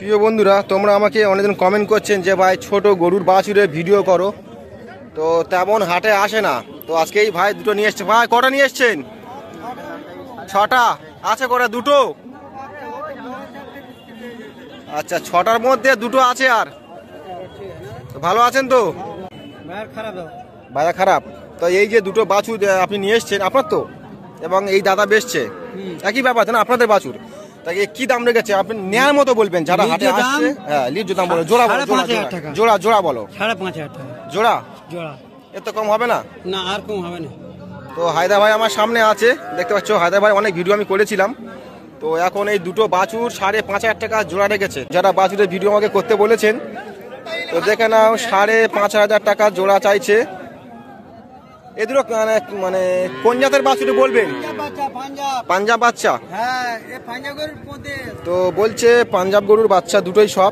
প্রিয় বন্ধুরা, তোমরা আমাকে অনেকদিন কমেন্ট করছেন যে ভাই ছোট গরুর বাছুরের ভিডিও করো, তো তেমন হাটে আসে না। তো আজকেই ভাই দুটো নিয়ে এসছে। ভাই কটা নিয়ে এসছেন? 6টা আছে। করে দুটো? আচ্ছা, 6টার মধ্যে দুটো আছে। আর ভালো আছেন তো? বাজার খারাপ তো এই যে দুটো বাছুর আপনি নিয়ে এসছেন আপনার তো, এবং এই দাদা বেচছে, একই ব্যাপার না আপনাদের বাছুর? তাকে কি দাম রেখেছে আপনি নেয়ার মতো বলবেন যারা হাটে আসছে? হ্যাঁ, লিজ দাম বলো। জোড়া বলো, জোড়া জোড়া বলো। 5,500 টাকা জোড়া? জোড়া। এত কম হবে না? না, আর কম হবে না। তো হায়দা ভাই আমার সামনে আছে, দেখতে পাচ্ছ। হায়দা ভাই অনেক ভিডিও আমি করেছিলাম। তো এখন এই দুটো বাছুর 5,500 টাকা জোড়া রেখেছে। যারা বাছুরের ভিডিও আমাকে করতে বলেছেন, তো দেখে নাও 5,500 টাকা জোড়া চাইছে। এ দুটো মানে কোন জাতের বাছুর বলবেন? পাঞ্জাব বাচ্চা। তো বলছে পাঞ্জাব গরুর বাচ্চা দুটোই সব।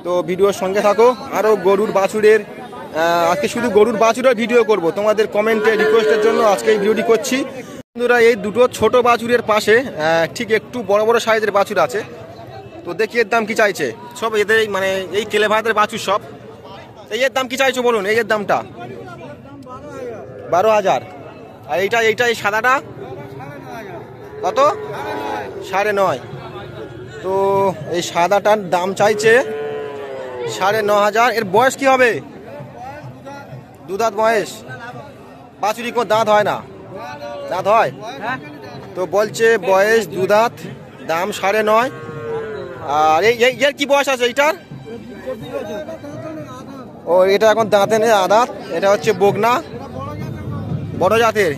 তো ভিডিওর সঙ্গে থাকো। আরো গরুর বাছুরের আজকে শুধু গরুর বাছুরের ভিডিও করব, তোমাদের কমেন্টে রিকোয়েস্টের জন্য আজকে এই ভিডিওটি করছি। বন্ধুরা, এই দুটো ছোট বাছুরের পাশে ঠিক একটু বড় বড় সাইজের বাছুর আছে। তো দেখি এর দাম কি চাইছে। সব এদের মানে এই কেলে ভাইদের বাছুর সব। এর দাম কি চাইছো বলুন? এর দামটা 12,000। আর এইটা এই সাদাটা কত? 9.5। তো এই সাদাটার দাম চাইছে 9.5,000। এর বয়স কি হবে? দুধাত বয়স। বাছুরি কোনো দাঁত হয় না? দাঁত হয়। তো বলছে বয়স দুধাত, দাম 9.5। আর এর কি বয়স আছে এইটার? ও, এটা এখন দাঁতে নেই, আদাত। এটা হচ্ছে বগনা, বড় জাতের।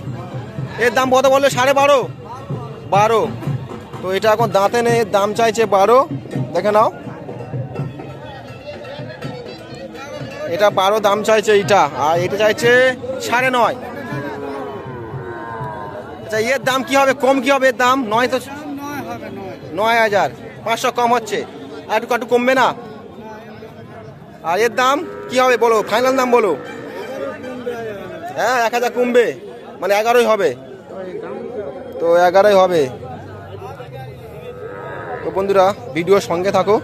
এর দাম কত বললে? 12.5। তো এটা এখন দাঁতে নেই, দাম চাইছে 12। দেখে নাও, এটা 12 দাম চাইছে এইটা। আর এটা চাইছে 9.5। আচ্ছা, এর দাম কি হবে? কম কি হবে এর দাম? 9 তো 9,000। 500 কম হচ্ছে। আর একটু কমবে না? আর এর দাম কি হবে বলো? ফাইনাল দাম বলো। হ্যাঁ, 1,000 কমবে, মানে 11ই হবে। তো 11ই হবে। তো বন্ধুরা, ভিডিওর সঙ্গে থাকো।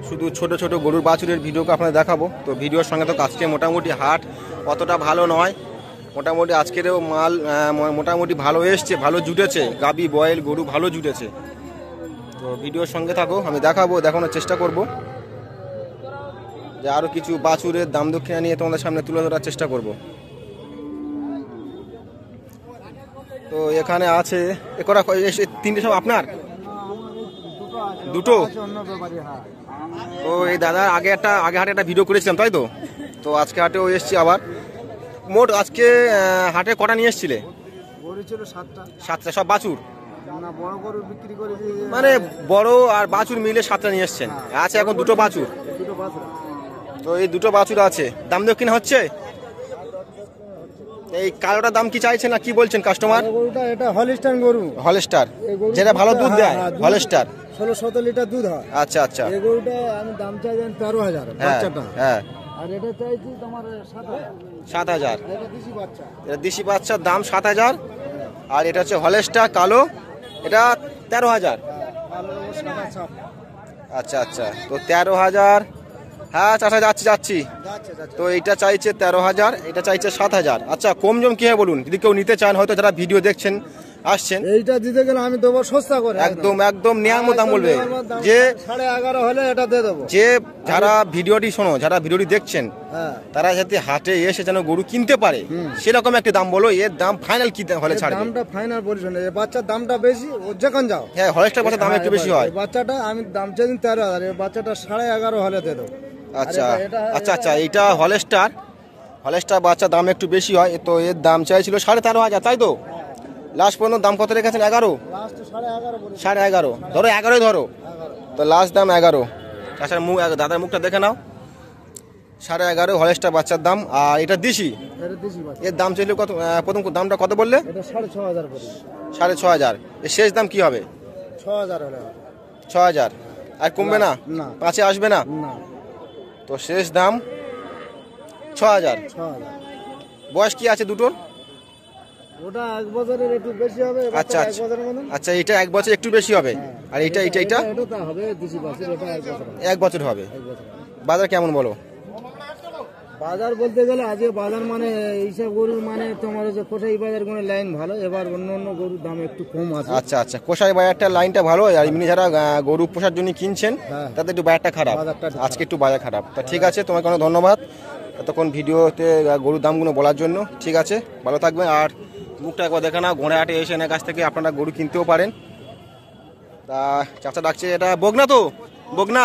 শুধু ছোট ছোট গরুর বাছুরের ভিডিওকে আপনাদের দেখাবো। তো ভিডিওর সঙ্গে তো আজকে মোটামুটি হাট অতটা ভালো নয়। মোটামুটি আজকেরও মাল মোটামুটি ভালো এসছে, ভালো জুটেছে। গাবি বয়েল গরু ভালো জুটেছে। তো ভিডিওর সঙ্গে থাকো, আমি দেখানোর চেষ্টা করব। যে আরও কিছু বাছুরের দাম দক্ষিণা নিয়ে তোমাদের সামনে তুলে ধরার চেষ্টা করব। তো এখানে আছে করা 3টে সব আপনার? দুটো? তো এই দাদা আগে হাটে একটা ভিডিও করেছিলাম, তাই তো? তো আজকে হাটেও এসছি আবার। মোট আজকে হাটে কটা নিয়ে এসছিলে? 7টা সব বাছুর? মানে বড় আর বাছুর মিলে 7টা নিয়ে এসছেন। আছে এখন দুটো বাছুর। তো এই দুটো বাছুর আছে। দাম দক্ষিণা হচ্ছে? এই কালোটার দাম কি চাইছে না কি বলছেন কাস্টমার? এটা হলস্টার গরু। হলস্টার, যেটা ভালো দুধ দেয়। হলস্টার 16-17 লিটার দুধ হয়। আচ্ছা আচ্ছা। এই গরুটা আমি দাম চাইছি 13,000 বাচ্চাটা। হ্যাঁ। আর এটা চাইছি তোমার 7,000। এটা দেশি বাচ্চা। এটা দেশি বাচ্চার দাম 7,000। আর এটা হচ্ছে হলস্টার কালো, এটা 13,000। আচ্ছা আচ্ছা। তো 13,000। হ্যাঁ চাচা, যাচ্ছি। তো এইটা চাইছে 13,000, এটা চাইছে 7,000। আচ্ছা, কম জম কি হয় বলুন, যদি কেউ নিতে চান, হয়তো যারা ভিডিও দেখছেন আসছেন, এইটা দিতে গেলে আমি দেবো সস্তা করে। একদম নেয়ার মতো দাম বলবে। যে 11.5 হলে এটা দিয়ে দেবো। যে যারা ভিডিওটি শোনো, যারা ভিডিওটি দেখছেন, তারা যাতে হাটে এসে যেন গরু কিনতে পারে, সেরকম একটা দাম বলো। এর দাম ফাইনাল কি হলে ছাড়বে? দামটা ফাইনাল বলিস না, এই বাচ্চার দামটা বেশি, ও যখন যাও। হ্যাঁ, হলস্টার বাচ্চার দাম একটু বেশি হয়। বাচ্চাটা আমি দাম চাইছি 13,000, এই বাচ্চাটা 11.5 হলে দিয়ে দেবো। আচ্ছা আচ্ছা। এইটা হলস্টার বাচ্চার দাম একটু বেশি হয়। তো এর দাম চাইছিল 13,500, তাই তো? লাস্ট পর্যন্ত দাম কত রেখেছেন? 11? 11.5 ধরো, 11ই ধরো। তো লাস্ট দাম 11। তাছাড়া দাদার মুখটা দেখে নাও। 11.5 হলস্টার বাচ্চার দাম। আর এটা দেশি, এর দাম চাইলে কত? প্রথম দামটা কত বললে? 6,500। এর শেষ দাম কি হবে? 6,000। আর কমবে না? 5-এ আসবে না? তো শেষ দাম 6,000। বয়স কি আছে দুটোর? ওটা 1 বছরের একটু বেশি হবে। আচ্ছা আচ্ছা আচ্ছা, এটা 1 বছর একটু বেশি হবে। আর এটা এটা এটা এটা তা হবে দেশি বাছুর, ওটা 1 বছর 1 বছর হবে। বাজার কেমন বলো? বাজার বলতে গেলে আজকে বাজার মানে এইসব গরুর মানে তোমার হচ্ছে কোথায় বাজার কোনো লাইন ভালো, এবার অন্য অন্য গরুর দাম একটু কম আছে। আচ্ছা আচ্ছা, কোষাই বাজারটা লাইনটা ভালো, আর এমনি যারা গরু পোষার জন্য কিনছেন তাদের একটু বাজারটা খারাপ, আজকে একটু বাজার খারাপ। তা ঠিক আছে, তোমাকে অনেক ধন্যবাদ এতক্ষণ ভিডিওতে গরুর দামগুলো বলার জন্য। ঠিক আছে, ভালো থাকবেন। আর মুখটা একবার দেখে না, ঘোড়াহাটে এসে এনার কাছ থেকে আপনারা গরু কিনতেও পারেন। তা চাচা ডাকছে, এটা বগনা তো? বগনা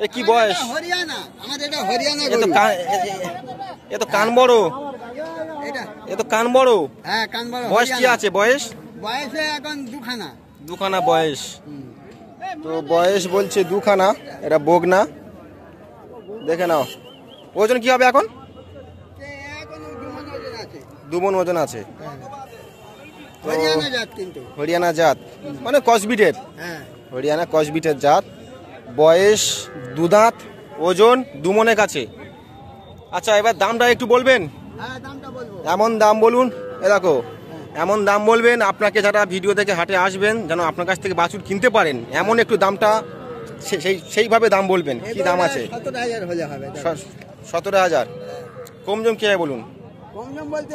এ কি বয়স? হরিয়ানা, আমাদের এটা হরিয়ানা এ তো কান বড়, এ তো কান বড়। হ্যাঁ, কান বড়। বয়স কি আছে? বয়স বয়সে এখন দুখানা বয়স। তো বয়স বলছে 2খানা, এটা বগনা। দেখে নাও, ওজন কি হবে এখন? 2 মণ ওজন আছে। হরিয়ানা জাত, কিন্তু হরিয়ানা জাত মানে কসবিটের। হ্যাঁ, হরিয়ানা কসবিটের জাত। বয়স 2 দাঁত, ওজন 2 মণের কাছে। আচ্ছা, এবার দামটা একটু বলবেন? হ্যাঁ, দামটা বলবো। এমন দাম বলুন, এ দেখো এমন দাম বলবেন আপনাকে যারা ভিডিও দেখে হাটে আসবেন যেন আপনার কাছ থেকে বাছুর কিনতে পারেন, এমন একটু দামটা সেইভাবে দাম বলবেন। কি দাম আছে? 17,000 হলে হবে। 17,000। কম জম কি হয় বলুন? কম দাম বলতে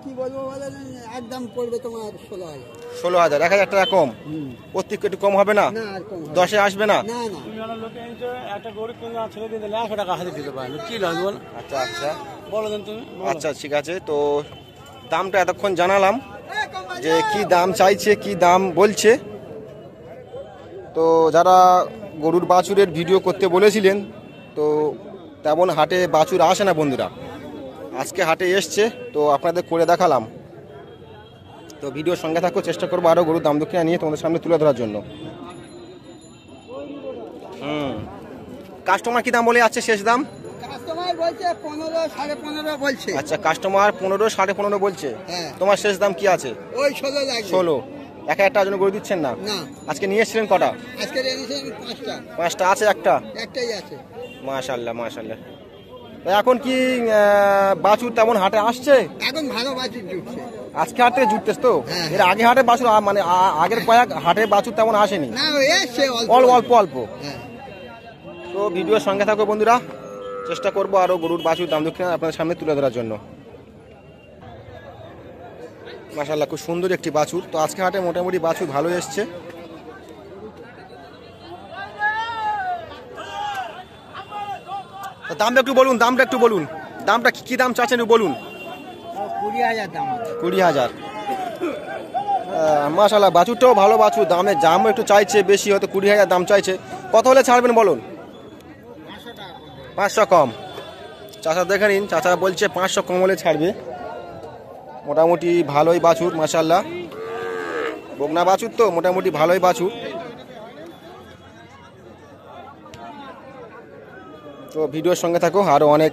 কি বলবো বলেন, একদম পড়বে তোমার 16,000। 16,000, 1,000 টাকা কম। প্রত্যেক একটু কম হবে না? না, আর কম হবে 10-এ আসবে না? না। একটা গরু কিনে ছেড়ে দিয়ে দিলে 100 টাকা হাতে দিতে পারেন, কি লাগবে বল? আচ্ছা আচ্ছা, বলো দেন তুমি। আচ্ছা ঠিক আছে। তো দামটা এতক্ষণ জানালাম যে কি দাম চাইছে, কি দাম বলছে। তো যারা গরুর বাছুরের ভিডিও করতে বলেছিলেন, তো তেমন হাটে বাছুর আসে না বন্ধুরা, আজকে হাটে এসছে, তো আপনাদের করে দেখালাম। তো ভিডিওর সঙ্গে থাকো, চেষ্টা করবো আরও গরুর দাম দক্ষিণা নিয়ে তোমাদের সামনে তুলে ধরার জন্য। কাস্টমার কি দাম বলে আছে? শেষ দাম কাস্টমার বলছে 15, 15.5 বলছে। আচ্ছা, কাস্টমার 15, 15.5 বলছে। হ্যাঁ। তোমার শেষ দাম কি আছে? ওই 16 লাগবে। 16। 1,000 জন্য গরু দিচ্ছেন না? না, আজকে নিয়ে এসেছিলেন কটা? আজকে এনেছেন 5টা। 5টা আছে? একটাই আছে। মাশাআল্লাহ মাশাআল্লাহ। তো এখন কি বাছুর তেমন হাটে আসছে? এখন ভালো বাছুর জুটছে। আজকে হাট থেকে জুটতেছ তো? হ্যাঁ। এর আগে হাটে বাছুর মানে আগের কয়েক হাটে বাছুর তেমন আসেনি? না, এসছে অল্প অল্প। হ্যাঁ। তো ভিডিওর সঙ্গে থাকো বন্ধুরা, চেষ্টা করবো আরো গরুর বাছুর দাম দক্ষিণা আপনাদের সামনে তুলে ধরার জন্য। মাশাআল্লাহ, খুব সুন্দর একটি বাছুর। তো আজকে হাটে মোটামুটি বাছুর ভালো এসছে। দামটা একটু বলুন, দামটা কি দাম চাচ্ছেন বলুন? 20,000 দাম আছে। 20,000। মাশাআল্লাহ, বাছুরটাও ভালো বাছুর। দাম একটু চাইছে বেশি, হয়তো 20,000 দাম চাইছে। কত হলে ছাড়বেন বলুন? 500 কম। চাচা দেখে নিন, চাচা বলছে 500 কম হলে ছাড়বে। মোটামুটি ভালোই বাছুর, মাশাআল্লাহ। বগনা বাছুর তো মোটামুটি ভালোই বাছুর। তো ভিডিওর সঙ্গে থাকো, আরও অনেক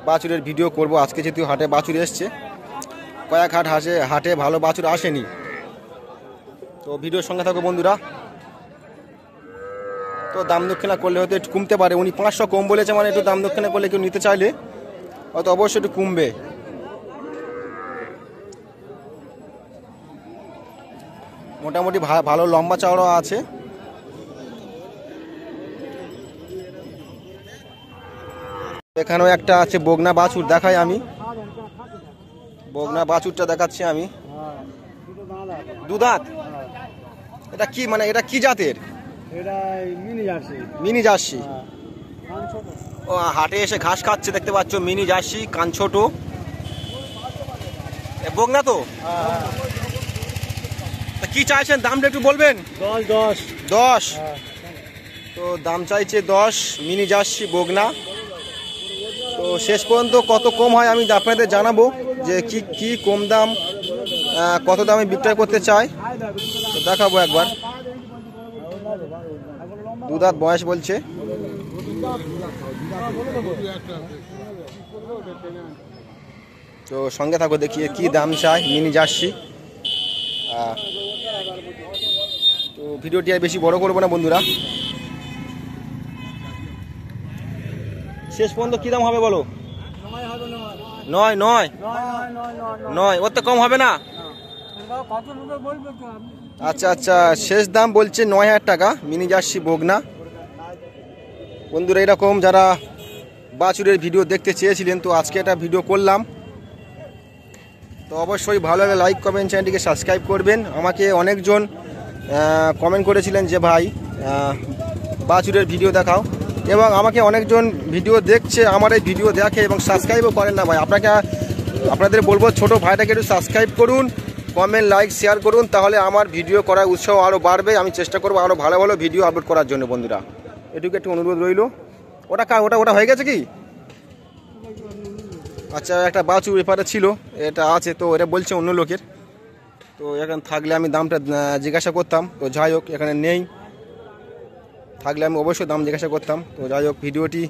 বাছুরের ভিডিও করব। আজকে যেহেতু হাটে বাছুর এসছে, কয়েক হাটে ভালো বাছুর আসেনি। তো ভিডিওর সঙ্গে থাকো বন্ধুরা। তো দাম দক্ষিণা করলে হয়তো একটু কমতে পারে। উনি 500 কম বলেছে, মানে একটু দাম দক্ষিণা করলে কেউ নিতে চাইলে হয়তো অবশ্যই একটু কমবে। মোটামুটি ভালো লম্বা চওড়া আছে। এখানেও একটা আছে বগনা বাছুর, দেখাই আমি। বগনা বাছুরটা দেখাচ্ছি আমি। 2 দাঁত। এটা কি মানে, এটা কি জাতের? এটা মিনি জার্সি। ও হাটে এসে ঘাস খাচ্ছে দেখতে পাচ্ছ, মিনি জার্সি, কান ছোট। বগনা তো? কি চাইছেন দামটা একটু বলবেন? 10। তো দাম চাইছে 10, মিনি জার্সি বগনা। তো শেষ পর্যন্ত কত কম হয় আমি আপনাদের জানাবো, যে কি কম দাম কত দামে বিক্রয় করতে চাই। তো দেখাবো একবার। 2 দাঁত বয়স বলছে। তো সঙ্গে থাকো, দেখিয়ে কি দাম চাই মিনি জার্সি। তো ভিডিওটি আর বেশি বড় করবো না বন্ধুরা। শেষ পর্যন্ত কি দাম হবে বলো? নয় নয় নয়, ওর তো কম হবে না। কত লোকে বলবে তো আপনি? আচ্ছা আচ্ছা, শেষ দাম বলছে 9,000 টাকা, মিনি জার্সি বকনা। বন্ধুরা এরকম যারা বাছুরের ভিডিও দেখতে চেয়েছিলেন, তো আজকে একটা ভিডিও করলাম। তো অবশ্যই ভালো লাগলে লাইক কমেন্ট, চ্যানেলটিকে সাবস্ক্রাইব করবেন। আমাকে অনেকজন কমেন্ট করেছিলেন যে ভাই বাছুরের ভিডিও দেখাও, এবং আমাকে অনেকজন ভিডিও দেখছে, আমার এই ভিডিও দেখে এবং সাবস্ক্রাইবও করেন না ভাই। আপনাদের বলবো ছোট ভাইটাকে একটু সাবস্ক্রাইব করুন, কমেন্ট লাইক শেয়ার করুন, তাহলে আমার ভিডিও করার উৎসাহ আরও বাড়বে। আমি চেষ্টা করবো আরও ভালো ভালো ভিডিও আপলোড করার জন্য বন্ধুরা, এটুকু একটু অনুরোধ রইল। ওটা হয়ে গেছে কি? আচ্ছা, একটা বাছুর ব্যাপারে ছিল, এটা আছে, তো এটা বলছে অন্য লোকের। তো এখানে থাকলে আমি দামটা জিজ্ঞাসা করতাম, তো যাই হোক এখানে নেই, থাকলে আমি অবশ্যই দাম জিজ্ঞাসা করতাম। তো যাই হোক ভিডিওটি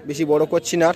বেশি বড় করছি না আর।